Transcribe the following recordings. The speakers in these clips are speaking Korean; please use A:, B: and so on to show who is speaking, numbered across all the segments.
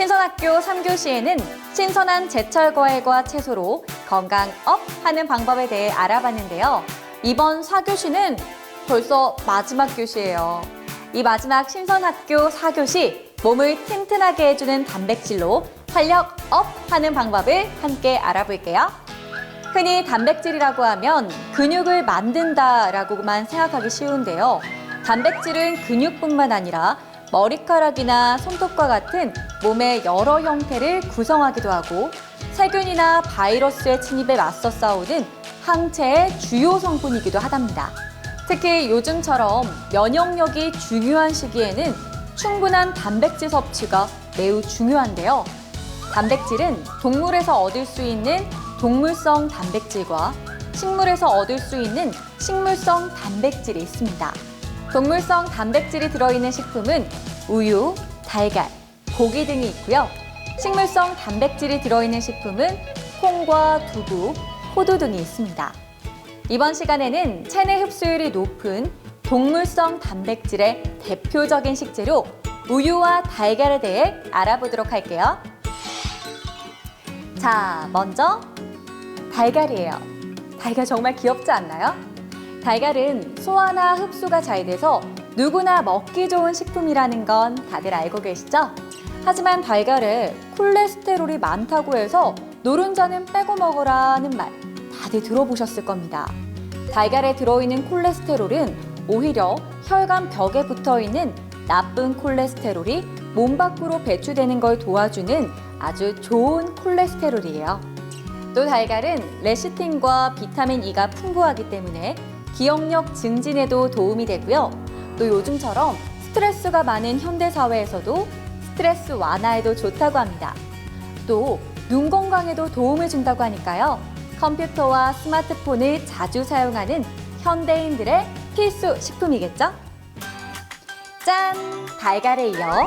A: 신선학교 3교시에는 신선한 제철 과일과 채소로 건강 업 하는 방법에 대해 알아봤는데요. 이번 4교시는 벌써 마지막 교시예요. 이 마지막 신선학교 4교시 몸을 튼튼하게 해주는 단백질로 활력 업 하는 방법을 함께 알아볼게요. 흔히 단백질이라고 하면 근육을 만든다라고만 생각하기 쉬운데요. 단백질은 근육뿐만 아니라 머리카락이나 손톱과 같은 몸의 여러 형태를 구성하기도 하고 세균이나 바이러스의 침입에 맞서 싸우는 항체의 주요 성분이기도 하답니다. 특히 요즘처럼 면역력이 중요한 시기에는 충분한 단백질 섭취가 매우 중요한데요. 단백질은 동물에서 얻을 수 있는 동물성 단백질과 식물에서 얻을 수 있는 식물성 단백질이 있습니다. 동물성 단백질이 들어있는 식품은 우유, 달걀, 고기 등이 있고요. 식물성 단백질이 들어있는 식품은 콩과 두부, 호두 등이 있습니다. 이번 시간에는 체내 흡수율이 높은 동물성 단백질의 대표적인 식재료 우유와 달걀에 대해 알아보도록 할게요. 자, 먼저 달걀이에요. 달걀 정말 귀엽지 않나요? 달걀은 소화나 흡수가 잘 돼서 누구나 먹기 좋은 식품이라는 건 다들 알고 계시죠? 하지만 달걀에 콜레스테롤이 많다고 해서 노른자는 빼고 먹으라는 말 다들 들어보셨을 겁니다. 달걀에 들어있는 콜레스테롤은 오히려 혈관 벽에 붙어있는 나쁜 콜레스테롤이 몸 밖으로 배출되는 걸 도와주는 아주 좋은 콜레스테롤이에요. 또 달걀은 레시틴과 비타민 E가 풍부하기 때문에 기억력 증진에도 도움이 되고요. 또 요즘처럼 스트레스가 많은 현대사회에서도 스트레스 완화에도 좋다고 합니다. 또 눈 건강에도 도움을 준다고 하니까요. 컴퓨터와 스마트폰을 자주 사용하는 현대인들의 필수 식품이겠죠? 짠! 달걀에 이어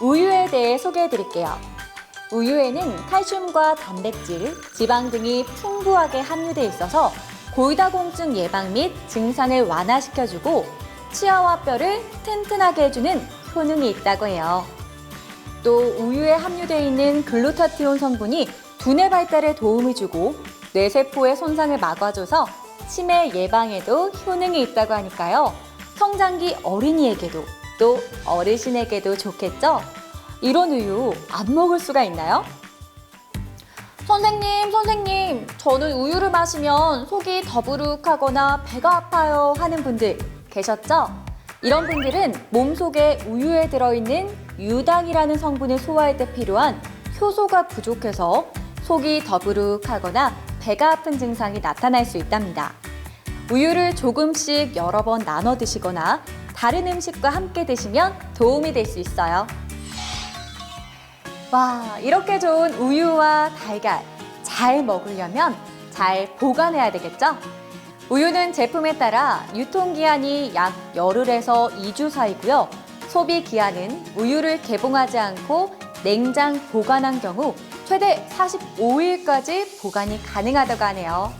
A: 우유에 대해 소개해 드릴게요. 우유에는 칼슘과 단백질, 지방 등이 풍부하게 함유돼 있어서 골다공증 예방 및 증상을 완화시켜주고 치아와 뼈를 튼튼하게 해주는 효능이 있다고 해요. 또 우유에 함유되어 있는 글루타티온 성분이 두뇌 발달에 도움을 주고 뇌세포의 손상을 막아줘서 치매 예방에도 효능이 있다고 하니까요. 성장기 어린이에게도 또 어르신에게도 좋겠죠? 이런 우유 안 먹을 수가 있나요? 선생님, 저는 우유를 마시면 속이 더부룩하거나 배가 아파요 하는 분들 계셨죠? 이런 분들은 몸속에 우유에 들어있는 유당이라는 성분을 소화할 때 필요한 효소가 부족해서 속이 더부룩하거나 배가 아픈 증상이 나타날 수 있답니다. 우유를 조금씩 여러 번 나눠 드시거나 다른 음식과 함께 드시면 도움이 될 수 있어요. 와, 이렇게 좋은 우유와 달걀 잘 먹으려면 잘 보관해야 되겠죠? 우유는 제품에 따라 유통기한이 약 열흘에서 2주 사이고요. 소비기한은 우유를 개봉하지 않고 냉장 보관한 경우 최대 45일까지 보관이 가능하다고 하네요.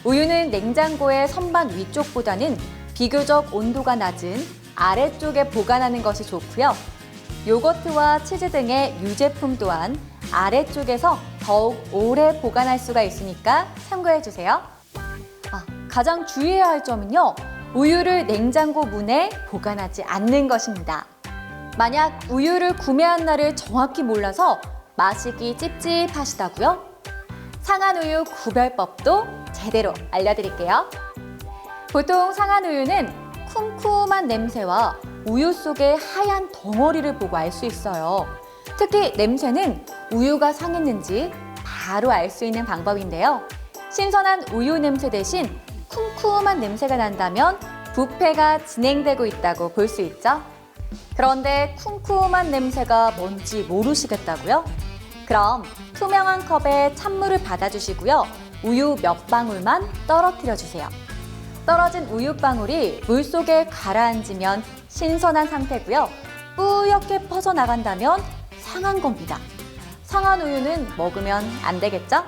A: 우유는 냉장고의 선반 위쪽보다는 비교적 온도가 낮은 아래쪽에 보관하는 것이 좋고요. 요거트와 치즈 등의 유제품 또한 아래쪽에서 더욱 오래 보관할 수가 있으니까 참고해주세요. 가장 주의해야 할 점은요. 우유를 냉장고 문에 보관하지 않는 것입니다. 만약 우유를 구매한 날을 정확히 몰라서 마시기 찝찝하시다고요? 상한 우유 구별법도 제대로 알려드릴게요. 보통 상한 우유는 쿰쿰한 냄새와 우유 속의 하얀 덩어리를 보고 알 수 있어요. 특히 냄새는 우유가 상했는지 바로 알 수 있는 방법인데요. 신선한 우유 냄새 대신 쿰쿰한 냄새가 난다면 부패가 진행되고 있다고 볼 수 있죠. 그런데 쿰쿰한 냄새가 뭔지 모르시겠다고요? 그럼 투명한 컵에 찬물을 받아주시고요. 우유 몇 방울만 떨어뜨려 주세요. 떨어진 우유방울이 물속에 가라앉으면 신선한 상태고요. 뿌옇게 퍼져나간다면 상한 겁니다. 상한 우유는 먹으면 안 되겠죠?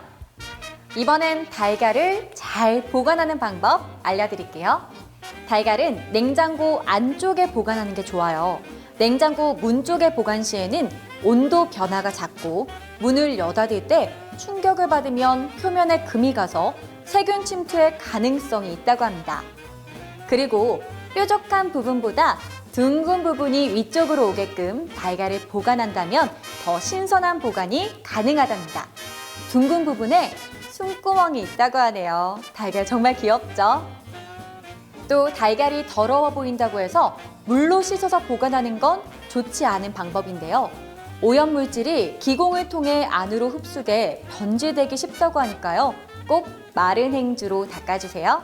A: 이번엔 달걀을 잘 보관하는 방법 알려드릴게요. 달걀은 냉장고 안쪽에 보관하는 게 좋아요. 냉장고 문 쪽에 보관 시에는 온도 변화가 작고 문을 여닫을 때 충격을 받으면 표면에 금이 가서 세균 침투의 가능성이 있다고 합니다. 그리고 뾰족한 부분보다 둥근 부분이 위쪽으로 오게끔 달걀을 보관한다면 더 신선한 보관이 가능하답니다. 둥근 부분에 숨구멍이 있다고 하네요. 달걀 정말 귀엽죠? 또 달걀이 더러워 보인다고 해서 물로 씻어서 보관하는 건 좋지 않은 방법인데요. 오염물질이 기공을 통해 안으로 흡수돼 번질되기 쉽다고 하니까요. 꼭 마른 행주로 닦아주세요.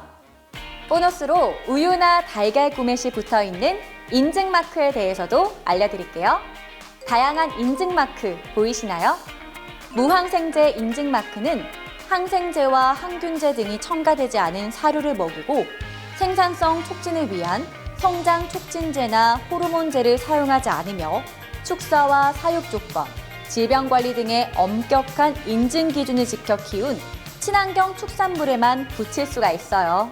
A: 보너스로 우유나 달걀 구매 시 붙어있는 인증마크에 대해서도 알려드릴게요. 다양한 인증마크 보이시나요? 무항생제 인증마크는 항생제와 항균제 등이 첨가되지 않은 사료를 먹이고 생산성 촉진을 위한 성장 촉진제나 호르몬제를 사용하지 않으며 축사와 사육 조건, 질병 관리 등의 엄격한 인증 기준을 지켜 키운 친환경 축산물에만 붙일 수가 있어요.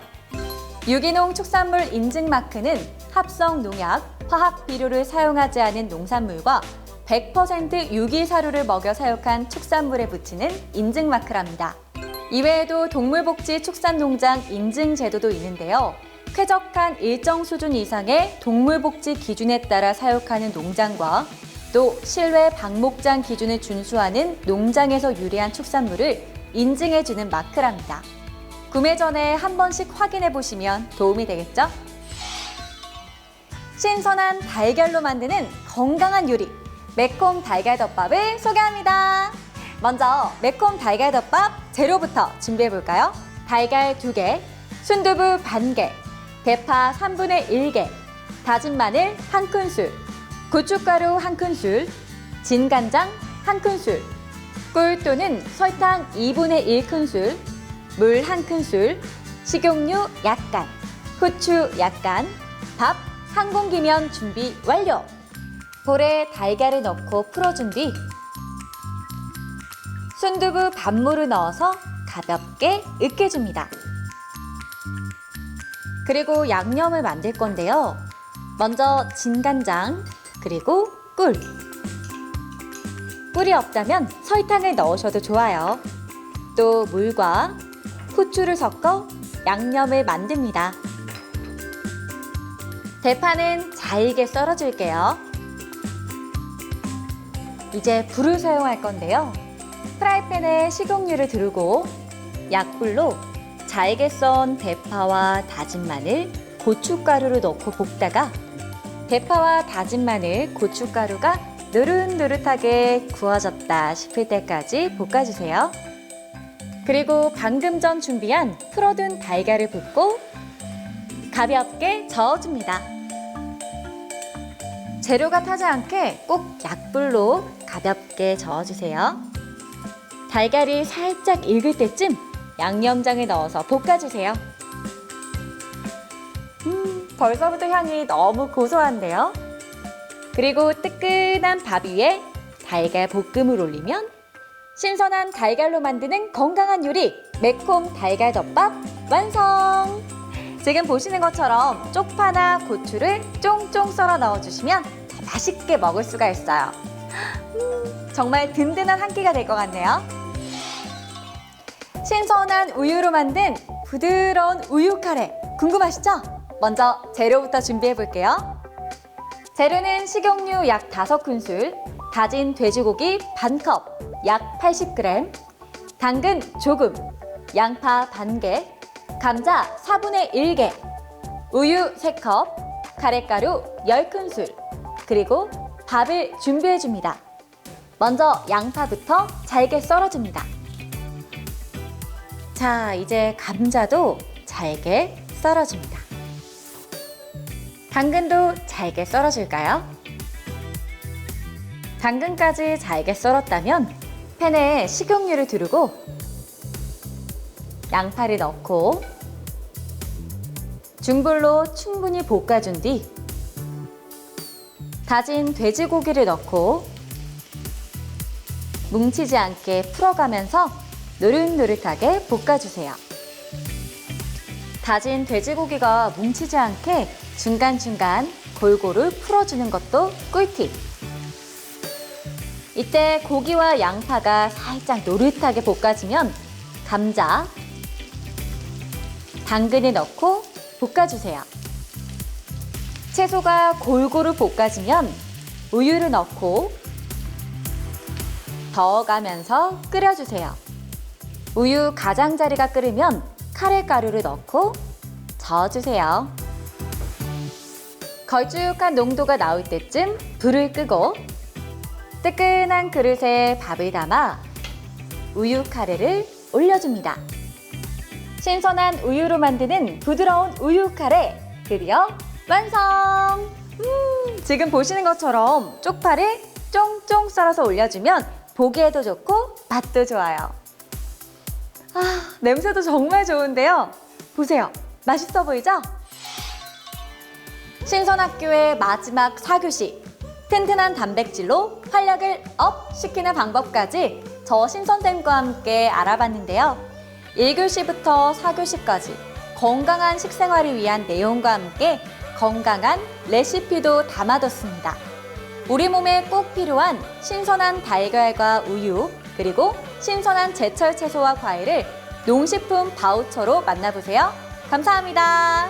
A: 유기농 축산물 인증 마크는 합성 농약, 화학 비료를 사용하지 않은 농산물과 100% 유기 사료를 먹여 사육한 축산물에 붙이는 인증 마크랍니다. 이외에도 동물복지 축산농장 인증 제도도 있는데요. 쾌적한 일정 수준 이상의 동물복지 기준에 따라 사육하는 농장과 또 실외 방목장 기준을 준수하는 농장에서 유래한 축산물을 인증해주는 마크랍니다. 구매 전에 한 번씩 확인해 보시면 도움이 되겠죠? 신선한 달걀로 만드는 건강한 요리, 매콤 달걀덮밥을 소개합니다. 먼저 매콤 달걀덮밥 재료부터 준비해 볼까요? 달걀 2개, 순두부 반 개, 대파 3분의 1개, 다진 마늘 1큰술, 고춧가루 1큰술, 진간장 1큰술, 꿀 또는 설탕 2분의 1큰술, 물 1큰술, 식용유 약간, 후추 약간, 밥 1공기면 준비 완료! 볼에 달걀을 넣고 풀어준 뒤 순두부 반물을 넣어서 가볍게 으깨줍니다. 그리고 양념을 만들 건데요. 먼저 진간장, 그리고 꿀. 꿀이 없다면 설탕을 넣으셔도 좋아요. 또 물과 후추를 섞어 양념을 만듭니다. 대파는 잘게 썰어줄게요. 이제 불을 사용할 건데요. 프라이팬에 식용유를 두르고 약불로 잘게 썬 대파와 다진 마늘, 고춧가루를 넣고 볶다가 대파와 다진 마늘, 고춧가루가 노릇노릇하게 구워졌다 싶을 때까지 볶아주세요. 그리고 방금 전 준비한 풀어둔 달걀을 붓고 가볍게 저어줍니다. 재료가 타지 않게 꼭 약불로 가볍게 저어주세요. 달걀이 살짝 익을 때쯤 양념장을 넣어서 볶아주세요. 벌써부터 향이 너무 고소한데요. 그리고 뜨끈한 밥 위에 달걀 볶음을 올리면 신선한 달걀로 만드는 건강한 요리 매콤 달걀덮밥 완성! 지금 보시는 것처럼 쪽파나 고추를 쫑쫑 썰어 넣어주시면 더 맛있게 먹을 수가 있어요. 정말 든든한 한 끼가 될 것 같네요. 신선한 우유로 만든 부드러운 우유 카레 궁금하시죠? 먼저 재료부터 준비해 볼게요. 재료는 식용유 약 5큰술, 다진 돼지고기 반컵, 약 80g, 당근 조금, 양파 반개, 감자 4분의 1개, 우유 3컵, 카레가루 10큰술, 그리고 밥을 준비해 줍니다. 먼저 양파부터 잘게 썰어줍니다. 자, 이제 감자도 잘게 썰어줍니다. 당근도 잘게 썰어줄까요? 당근까지 잘게 썰었다면 팬에 식용유를 두르고 양파를 넣고 중불로 충분히 볶아준 뒤 다진 돼지고기를 넣고 뭉치지 않게 풀어가면서 노릇노릇하게 볶아주세요. 다진 돼지고기가 뭉치지 않게 중간중간 골고루 풀어주는 것도 꿀팁. 이때 고기와 양파가 살짝 노릇하게 볶아지면 감자, 당근을 넣고 볶아주세요. 채소가 골고루 볶아지면 우유를 넣고 저어가면서 끓여주세요. 우유 가장자리가 끓으면 카레가루를 넣고 저어주세요. 걸쭉한 농도가 나올 때쯤 불을 끄고 뜨끈한 그릇에 밥을 담아 우유 카레를 올려줍니다. 신선한 우유로 만드는 부드러운 우유 카레 드디어 완성! 지금 보시는 것처럼 쪽파를 쫑쫑 썰어서 올려주면 보기에도 좋고 맛도 좋아요. 냄새도 정말 좋은데요. 보세요. 맛있어 보이죠? 신선학교의 마지막 4교시. 튼튼한 단백질로 활력을 업 시키는 방법까지 저 신선쌤과 함께 알아봤는데요. 1교시부터 4교시까지 건강한 식생활을 위한 내용과 함께 건강한 레시피도 담아뒀습니다. 우리 몸에 꼭 필요한 신선한 달걀과 우유, 그리고 신선한 제철 채소와 과일을 농식품 바우처로 만나보세요. 감사합니다.